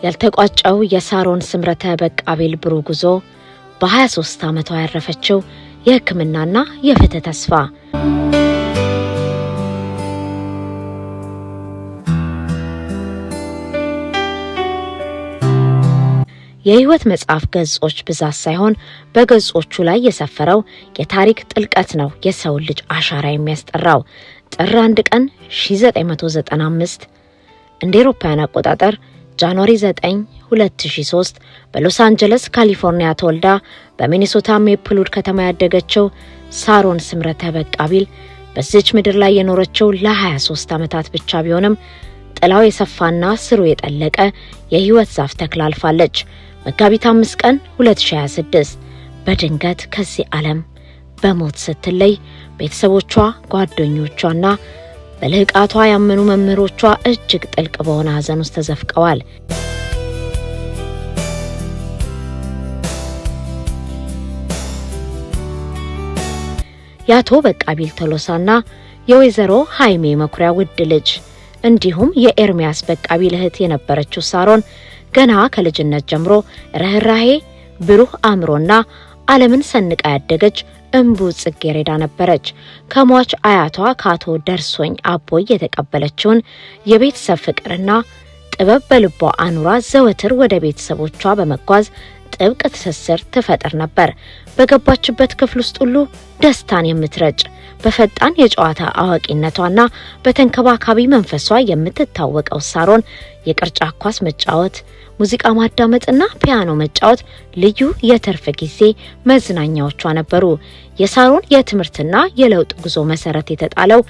ያልተቋጨው የሳሮን ስምረተ በቃቤል ብሩ ጉዞ በ23 ዓመቷ ያረፈችው የሕክምናና የፍትህ ተስፋ የህይወት መጽሐፍ ገጾች ብዛት ሳይሆን በገጾቹ ላይ የሰፈረው የታሪክ ጥልቀት ነው የሰው ልጅ አሻራ የሚያስጠራው። ጥር 1 ቀን 1995 እንደ አውሮፓውያን አቆጣጠር ጃንዋሪ 9 2003 በሎስ አንጀለስ ካሊፎርኒያ ተወልዳ በሚኒሶታ ሜፕልውድ ከተማ ያደገችው ሳሮን ስምረተ በቃቤል በዚች ምድር ላይ የኖረችው ለ23 ዓመታት ብቻ ቢሆንም ጥላው የሰፋና ስሩ የጠለቀ የህይወት ዛፍ ተክላ አልፋለች። መጋቢት 5 ቀን 2026 በድንገት ከዚህ ዓለም በሞት ስትለይ ቤተሰቦቿ፣ ጓደኞቿና በልህቃቷ ያመኑ መምህሮቿ እጅግ ጥልቅ በሆነ ሐዘን ውስጥ ተዘፍቀዋል። ያቶ በቃቤል ቶሎሳና የወይዘሮ ሃይሜ መኩሪያ ውድ ልጅ እንዲሁም የኤርሚያስ በቃቤል እህት የነበረችው ሳሮን ገና ከልጅነት ጀምሮ ርህራሄ፣ ብሩህ አእምሮና ዓለምን ሰንቃ ያደገች እንቡ ጽጌረዳ ነበረች። ከሟች አያቷ ካቶ ደርሶኝ አቦይ የተቀበለችውን የቤተሰብ ፍቅርና ጥበብ በልቧ አኑራ ዘወትር ወደ ቤተሰቦቿ በመጓዝ ጥብቅ ትስስር ትፈጥር ነበር። በገባችበት ክፍል ውስጥ ሁሉ ደስታን የምትረጭ በፈጣን የጨዋታ አዋቂነቷና በተንከባካቢ መንፈሷ የምትታወቀው ሳሮን የቅርጫት ኳስ መጫወት፣ ሙዚቃ ማዳመጥና ፒያኖ መጫወት ልዩ የትርፍ ጊዜ መዝናኛዎቿ ነበሩ። የሳሮን የትምህርትና የለውጥ ጉዞ መሰረት የተጣለው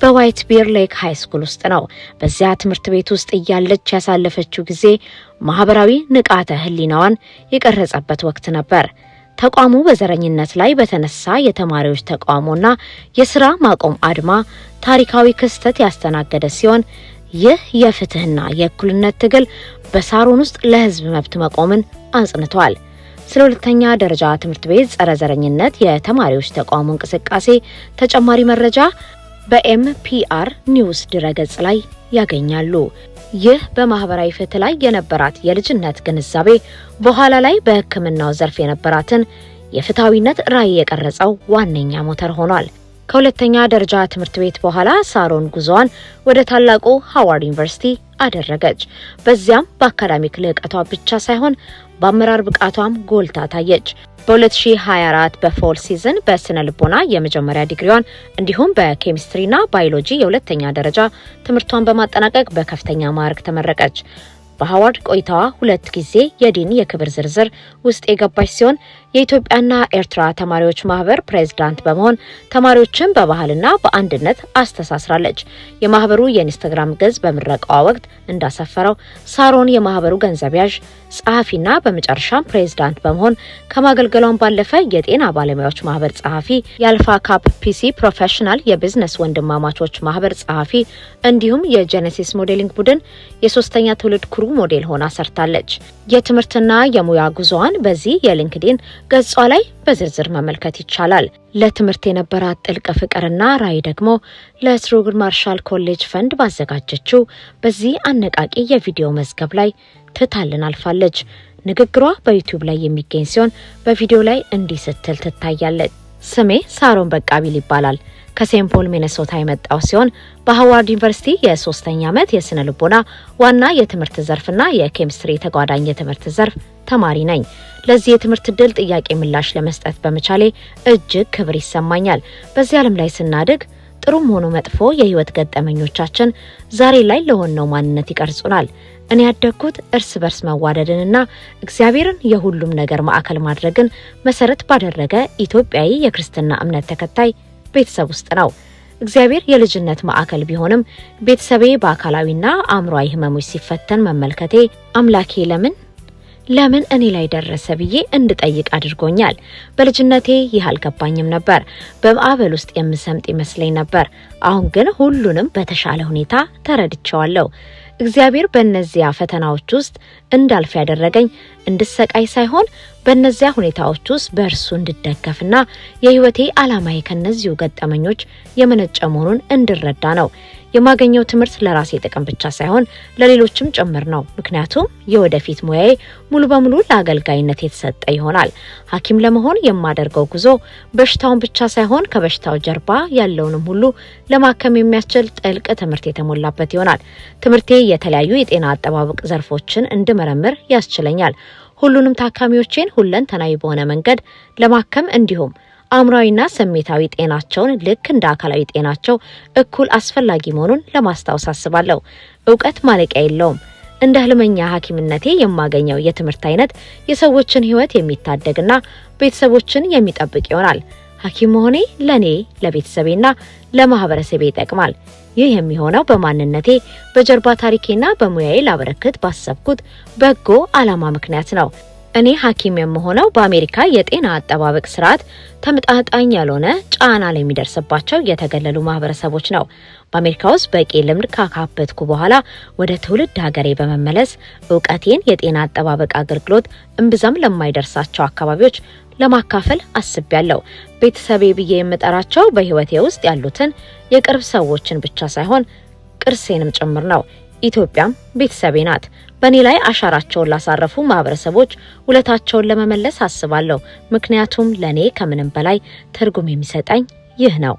በዋይት ቢር ሌክ ሃይ ስኩል ውስጥ ነው። በዚያ ትምህርት ቤት ውስጥ እያለች ያሳለፈችው ጊዜ ማህበራዊ ንቃተ ህሊናዋን የቀረጸበት ወቅት ነበር። ተቋሙ በዘረኝነት ላይ በተነሳ የተማሪዎች ተቃውሞና የሥራ ማቆም አድማ ታሪካዊ ክስተት ያስተናገደ ሲሆን ይህ የፍትህና የእኩልነት ትግል በሳሮን ውስጥ ለህዝብ መብት መቆምን አጽንቷል። ስለ ሁለተኛ ደረጃ ትምህርት ቤት ጸረ ዘረኝነት የተማሪዎች ተቃውሞ እንቅስቃሴ ተጨማሪ መረጃ በኤምፒአር ኒውስ ድረገጽ ላይ ያገኛሉ። ይህ በማህበራዊ ፍትህ ላይ የነበራት የልጅነት ግንዛቤ በኋላ ላይ በሕክምናው ዘርፍ የነበራትን የፍትሃዊነት ራዕይ የቀረጸው ዋነኛ ሞተር ሆኗል። ከሁለተኛ ደረጃ ትምህርት ቤት በኋላ ሳሮን ጉዞዋን ወደ ታላቁ ሃዋርድ ዩኒቨርሲቲ አደረገች። በዚያም በአካዳሚክ ልህቀቷ ብቻ ሳይሆን በአመራር ብቃቷም ጎልታ ታየች። በ2024 በፎል ሲዝን በስነ ልቦና የመጀመሪያ ዲግሪዋን እንዲሁም በኬሚስትሪና ባዮሎጂ የሁለተኛ ደረጃ ትምህርቷን በማጠናቀቅ በከፍተኛ ማዕረግ ተመረቀች። በሃዋርድ ቆይታዋ 2 ጊዜ የዲን የክብር ዝርዝር ውስጥ የገባች ሲሆን የኢትዮጵያና ኤርትራ ተማሪዎች ማህበር ፕሬዝዳንት በመሆን ተማሪዎችን በባህልና በአንድነት አስተሳስራለች። የማህበሩ የኢንስታግራም ገጽ በምረቃዋ ወቅት እንዳሰፈረው ሳሮን የማህበሩ ገንዘብ ያዥ ጸሐፊና በመጨረሻም ፕሬዝዳንት በመሆን ከማገልገሏን ባለፈ የጤና ባለሙያዎች ማህበር ጸሐፊ፣ የአልፋ ካፕ ፒሲ ፕሮፌሽናል የቢዝነስ ወንድማማቾች ማህበር ጸሐፊ እንዲሁም የጄኔሲስ ሞዴሊንግ ቡድን የሶስተኛ ትውልድ ኩሩ ሞዴል ሆና ሰርታለች። የትምህርትና የሙያ ጉዞዋን በዚህ የሊንክዲን ገጿ ላይ በዝርዝር መመልከት ይቻላል። ለትምህርት የነበራት ጥልቅ ፍቅርና ራዕይ ደግሞ ለትሩግር ማርሻል ኮሌጅ ፈንድ ባዘጋጀችው በዚህ አነቃቂ የቪዲዮ መዝገብ ላይ ትታልን አልፋለች። ንግግሯ በዩቲዩብ ላይ የሚገኝ ሲሆን በቪዲዮ ላይ እንዲህ ስትል ትታያለች። ስሜ ሳሮን በቃቤል ይባላል። ከሴንት ፖል ሚኔሶታ የመጣው ሲሆን በሃዋርድ ዩኒቨርሲቲ የ3ኛ ዓመት የስነ ልቦና ዋና የትምህርት ዘርፍና የኬሚስትሪ ተጓዳኝ የትምህርት ዘርፍ ተማሪ ነኝ። ለዚህ የትምህርት ዕድል ጥያቄ ምላሽ ለመስጠት በመቻሌ እጅግ ክብር ይሰማኛል። በዚህ ዓለም ላይ ስናድግ ጥሩም ሆኖ መጥፎ የህይወት ገጠመኞቻችን ዛሬ ላይ ለሆነው ማንነት ይቀርጹናል። እኔ ያደግኩት እርስ በርስ መዋደድንና እግዚአብሔርን የሁሉም ነገር ማዕከል ማድረግን መሰረት ባደረገ ኢትዮጵያዊ የክርስትና እምነት ተከታይ ቤተሰብ ውስጥ ነው። እግዚአብሔር የልጅነት ማዕከል ቢሆንም ቤተሰቤ በአካላዊና አእምሯዊ ህመሞች ሲፈተን መመልከቴ አምላኬ ለምን እኔ ላይ ደረሰ ብዬ እንድጠይቅ አድርጎኛል። በልጅነቴ ይህ አልገባኝም ነበር። በማዕበል ውስጥ የምሰምጥ ይመስለኝ ነበር። አሁን ግን ሁሉንም በተሻለ ሁኔታ ተረድቻለሁ። እግዚአብሔር በእነዚያ ፈተናዎች ውስጥ እንዳልፍ ያደረገኝ እንድሰቃይ ሳይሆን በእነዚያ ሁኔታዎች ውስጥ በእርሱ እንድደገፍና የህይወቴ ዓላማዬ ከነዚሁ ገጠመኞች የመነጨ መሆኑን እንድረዳ ነው። የማገኘው ትምህርት ለራሴ ጥቅም ብቻ ሳይሆን ለሌሎችም ጭምር ነው። ምክንያቱም የወደፊት ሙያዬ ሙሉ በሙሉ ለአገልጋይነት የተሰጠ ይሆናል። ሐኪም ለመሆን የማደርገው ጉዞ በሽታውን ብቻ ሳይሆን ከበሽታው ጀርባ ያለውንም ሁሉ ለማከም የሚያስችል ጥልቅ ትምህርት የተሞላበት ይሆናል። ትምህርቴ የተለያዩ የጤና አጠባበቅ ዘርፎችን እንድመረምር ያስችለኛል። ሁሉንም ታካሚዎችን ሁለንተናዊ በሆነ መንገድ ለማከም እንዲሁም አእምሯዊና ስሜታዊ ጤናቸውን ልክ እንደ አካላዊ ጤናቸው እኩል አስፈላጊ መሆኑን ለማስታወስ አስባለሁ። ዕውቀት ማለቂያ የለውም። እንደ ህልመኛ ሐኪምነቴ የማገኘው የትምህርት አይነት የሰዎችን ህይወት የሚታደግና ቤተሰቦችን የሚጠብቅ ይሆናል። ሐኪም መሆኔ ለኔ ለቤተሰቤና ለማህበረሰቤ ይጠቅማል። ይህ የሚሆነው በማንነቴ በጀርባ ታሪኬና በሙያዬ ላበረክት ባሰብኩት በጎ ዓላማ ምክንያት ነው። እኔ ሐኪም የምሆነው በአሜሪካ የጤና አጠባበቅ ስርዓት ተመጣጣኝ ያልሆነ ጫና ላይ የሚደርስባቸው የተገለሉ ማህበረሰቦች ነው። በአሜሪካ ውስጥ በቂ ልምድ ካካበትኩ በኋላ ወደ ትውልድ ሀገሬ በመመለስ ዕውቀቴን የጤና አጠባበቅ አገልግሎት እምብዛም ለማይደርሳቸው አካባቢዎች ለማካፈል አስቤያለሁ። ቤተሰቤ ብዬ የምጠራቸው በህይወቴ ውስጥ ያሉትን የቅርብ ሰዎችን ብቻ ሳይሆን ቅርሴንም ጭምር ነው። ኢትዮጵያም ቤተሰቤ ናት። በእኔ ላይ አሻራቸውን ላሳረፉ ማህበረሰቦች ውለታቸውን ለመመለስ አስባለሁ። ምክንያቱም ለኔ ከምንም በላይ ትርጉም የሚሰጠኝ ይህ ነው።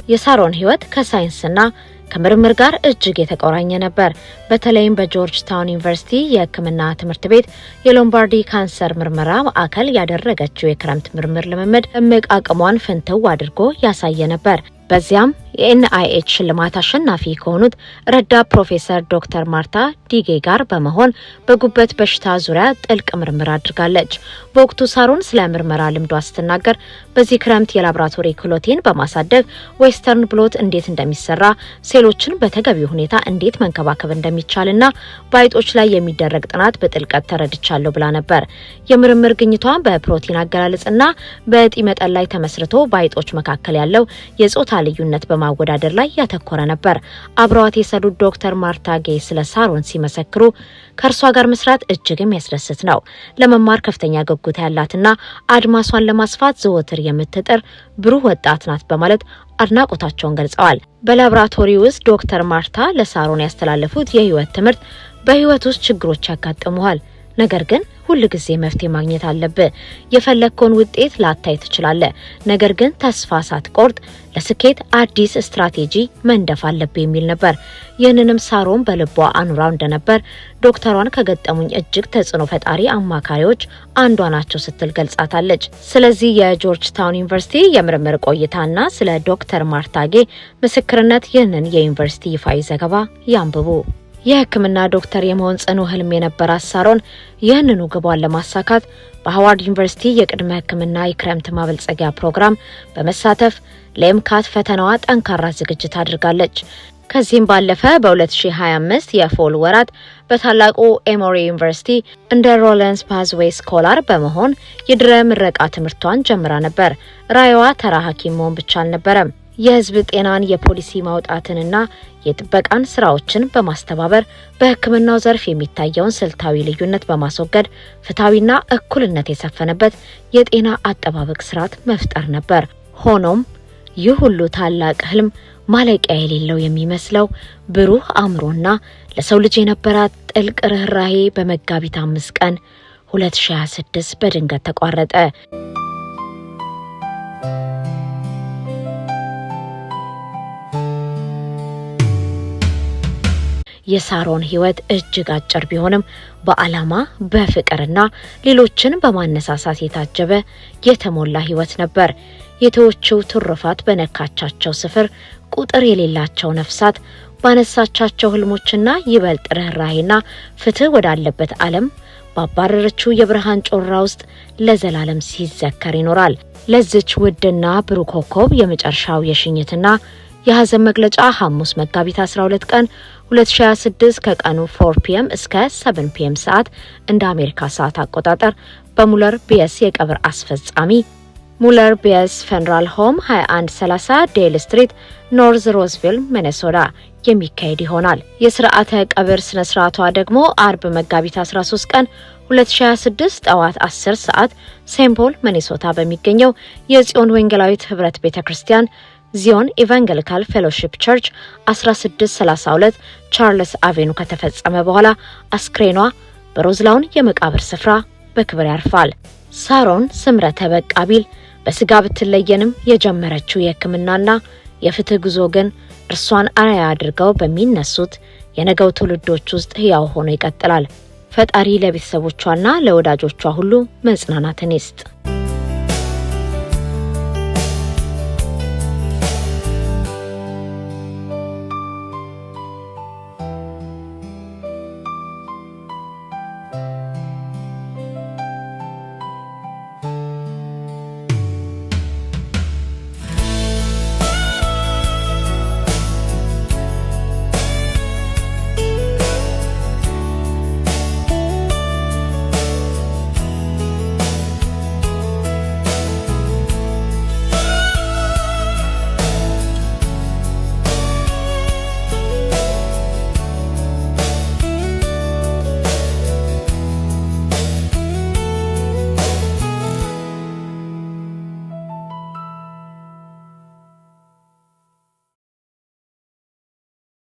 የሳሮን ህይወት ከሳይንስና ከምርምር ጋር እጅግ የተቆራኘ ነበር። በተለይም በጆርጅ ታውን ዩኒቨርሲቲ የሕክምና ትምህርት ቤት የሎምባርዲ ካንሰር ምርመራ ማዕከል ያደረገችው የክረምት ምርምር ልምምድ እምቅ አቅሟን ፍንትው አድርጎ ያሳየ ነበር። በዚያም የኤንአይኤች ሽልማት አሸናፊ ከሆኑት ረዳት ፕሮፌሰር ዶክተር ማርታ ዲጌ ጋር በመሆን በጉበት በሽታ ዙሪያ ጥልቅ ምርምር አድርጋለች። በወቅቱ ሳሮን ስለ ምርመራ ልምዷ ስትናገር በዚህ ክረምት የላቦራቶሪ ክህሎቴን በማሳደግ ዌስተርን ብሎት እንዴት እንደሚሰራ፣ ሴሎችን በተገቢው ሁኔታ እንዴት መንከባከብ እንደሚቻልና በአይጦች ላይ የሚደረግ ጥናት በጥልቀት ተረድቻለሁ ብላ ነበር። የምርምር ግኝቷ በፕሮቲን አገላለጽና በእጢ መጠን ላይ ተመስርቶ በአይጦች መካከል ያለው የጾታ ልዩነት በማወዳደር ላይ ያተኮረ ነበር። አብረዋት የሰሩት ዶክተር ማርታ ጌ ስለ ሳሮን ሲመሰክሩ ከእርሷ ጋር መስራት እጅግ የሚያስደስት ነው። ለመማር ከፍተኛ ጉጉት ያላትና አድማሷን ለማስፋት ዘወትር የምትጥር ብሩህ ወጣት ናት በማለት አድናቆታቸውን ገልጸዋል። በላቦራቶሪ ውስጥ ዶክተር ማርታ ለሳሮን ያስተላለፉት የህይወት ትምህርት በህይወት ውስጥ ችግሮች ያጋጥሙሃል፣ ነገር ግን ሁሉ ጊዜ መፍትሄ ማግኘት አለብህ። የፈለግከውን ውጤት ላታይ ትችላለህ፣ ነገር ግን ተስፋ ሳትቆርጥ ለስኬት አዲስ ስትራቴጂ መንደፍ አለብህ የሚል ነበር። ይህንንም ሳሮን በልቧ አኑራው እንደነበር ዶክተሯን ከገጠሙኝ እጅግ ተጽዕኖ ፈጣሪ አማካሪዎች አንዷ ናቸው ስትል ገልጻታለች። ስለዚህ የጆርጅ ታውን ዩኒቨርሲቲ የምርምር ቆይታና ስለ ዶክተር ማርታ ጌ ምስክርነት ይህንን የዩኒቨርሲቲ ይፋዊ ዘገባ ያንብቡ። የሕክምና ዶክተር የመሆን ጽኑ ህልም የነበራት ሳሮን ይህንኑ ግቧን ለማሳካት በሃዋርድ ዩኒቨርሲቲ የቅድመ ሕክምና የክረምት ማበልጸጊያ ፕሮግራም በመሳተፍ ለኤምካት ፈተናዋ ጠንካራ ዝግጅት አድርጋለች። ከዚህም ባለፈ በ2025 የፎል ወራት በታላቁ ኤሞሪ ዩኒቨርሲቲ እንደ ሮለንስ ፓዝዌይ ስኮላር በመሆን የድረ ምረቃ ትምህርቷን ጀምራ ነበር። ራዕይዋ ተራ ሐኪም መሆን ብቻ አልነበረም። የህዝብ ጤናን የፖሊሲ ማውጣትንና የጥበቃን ስራዎችን በማስተባበር በሕክምናው ዘርፍ የሚታየውን ስልታዊ ልዩነት በማስወገድ ፍትሃዊና እኩልነት የሰፈነበት የጤና አጠባበቅ ስርዓት መፍጠር ነበር። ሆኖም ይህ ሁሉ ታላቅ ህልም ማለቂያ የሌለው የሚመስለው ብሩህ አእምሮና ለሰው ልጅ የነበራት ጥልቅ ርህራሄ በመጋቢት 5 ቀን 2026 በድንገት ተቋረጠ። የሳሮን ህይወት እጅግ አጭር ቢሆንም በዓላማ በፍቅርና ሌሎችን በማነሳሳት የታጀበ የተሞላ ህይወት ነበር። የተወችው ትሩፋት በነካቻቸው ስፍር ቁጥር የሌላቸው ነፍሳት ባነሳቻቸው ህልሞችና ይበልጥ ርህራሄና ፍትህ ወዳለበት ዓለም ባባረረችው የብርሃን ጮራ ውስጥ ለዘላለም ሲዘከር ይኖራል። ለዚች ውድና ብሩህ ኮከብ የመጨረሻው የሽኝትና የሐዘን መግለጫ ሐሙስ መጋቢት 12 ቀን 2026 ከቀኑ 4 ፒኤም እስከ 7 ፒኤም ሰዓት እንደ አሜሪካ ሰዓት አቆጣጠር በሙለር ቢኤስ የቀብር አስፈጻሚ ሙለር ቤስ ፈነራል ሆም 2130 ዴል ስትሪት ኖርዝ ሮዝቪል ሚኔሶታ የሚካሄድ ይሆናል። የሥርዓተ ቀብር ስነ ስርዓቷ ደግሞ አርብ መጋቢት 13 ቀን 2026 ጠዋት 10 ሰዓት ሴምፖል ሚኔሶታ በሚገኘው የጽዮን ወንጌላዊት ህብረት ቤተክርስቲያን ዚዮን ኢቫንጀሊካል ፌሎሺፕ ቸርች 1632 ቻርልስ አቬኑ ከተፈጸመ በኋላ አስክሬኗ በሮዝላውን የመቃብር ስፍራ በክብር ያርፋል። ሳሮን ስምረተ በቃቢል በስጋ ብትለየንም የጀመረችው የሕክምናና የፍትህ ጉዞ ግን እርሷን አርአያ አድርገው በሚነሱት የነገው ትውልዶች ውስጥ ሕያው ሆኖ ይቀጥላል። ፈጣሪ ለቤተሰቦቿና ለወዳጆቿ ሁሉ መጽናናትን ይስጥ።